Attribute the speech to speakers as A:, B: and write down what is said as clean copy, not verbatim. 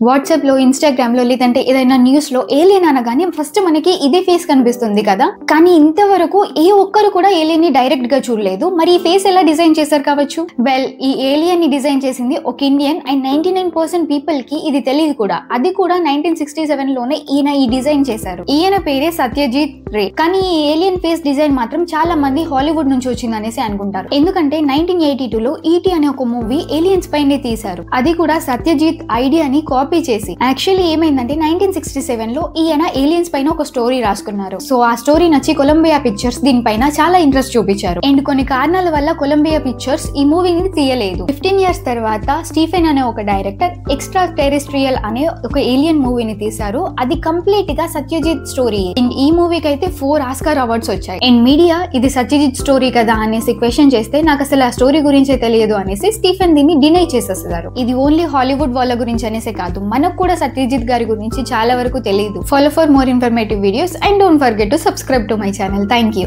A: WhatsApp లో, Instagram లో లేదంటే ఏదైనా న్యూస్ లో ఏలియన్ అనగానే ఫస్ట్ మనకి ఇదే ఫేస్ కనిపిస్తుంది కదా. కానీ ఇంతవరకు ఏ ఒక్కరు కూడా ఏలియన్ ని డైరెక్ట్ గా చూడలేదు. మరి ఈ ఫేస్ ఎలా డిజైన్ చేశారు కావచ్చు? వెల్, ఈ ఏలియన్ ని డిజైన్ చేసింది ఒక ఇండియన్ అండ్ 99% పీపుల్ కి ఇది తెలియదు కూడా. అది కూడా 1967 లోనే ఈయన ఈ డిజైన్ చేశారు. ఈయన పేరే సత్యజిత్ రే. కానీ ఈ ఏలియన్ ఫేస్ డిజైన్ మాత్రం చాలా మంది హాలీవుడ్ నుంచి వచ్చింది అనేసి అనుకుంటారు. ఎందుకంటే 1982 లో ఈటీ అనే ఒక మూవీ ఏలియన్స్ పైనే తీశారు. అది కూడా సత్యజిత్ ఐడియాని కాపీ చేసి. యాక్చువల్లీ ఏమైందంటే 1967 లో ఈయన ఏలియన్స్ పైన ఒక స్టోరీ రాసుకున్నారు. సో ఆ స్టోరీ నచ్చి కొలంబియా పిక్చర్స్ దీనిపైన చాలా ఇంట్రెస్ట్ చూపించారు. అండ్ కొన్ని కారణాల వల్ల కొలంబియా పిక్చర్స్ ఈ మూవీని తీయలేదు. 15 years తర్వాత స్టీఫెన్ అనే ఒక డైరెక్టర్ ఎక్స్ట్రా టెరెస్ట్రియల్ అనే ఒక ఏలియన్ మూవీని తీశారు. అది కంప్లీట్ గా సత్యజిత్ స్టోరీ. అండ్ ఈ మూవీకి అయితే 4 ఆస్కార్ అవార్డ్స్ వచ్చాయి. అండ్ మీడియా ఇది సత్యజిత్ స్టోరీ కదా అనేసి క్వశ్చన్ చేస్తే నాకు అసలు ఆ స్టోరీ గురించే తెలియదు అనేసి స్టీఫెన్ దీన్ని డినై చేసేస్తారు. ఇది ఓన్లీ హాలీవుడ్ వాళ్ళ గురించి అనేసే కాదు, మనకు కూడా సత్యజిత్ గారి గురించి చాలా వరకు తెలియదు. Follow for more informative videos and don't forget to subscribe to my channel. Thank you.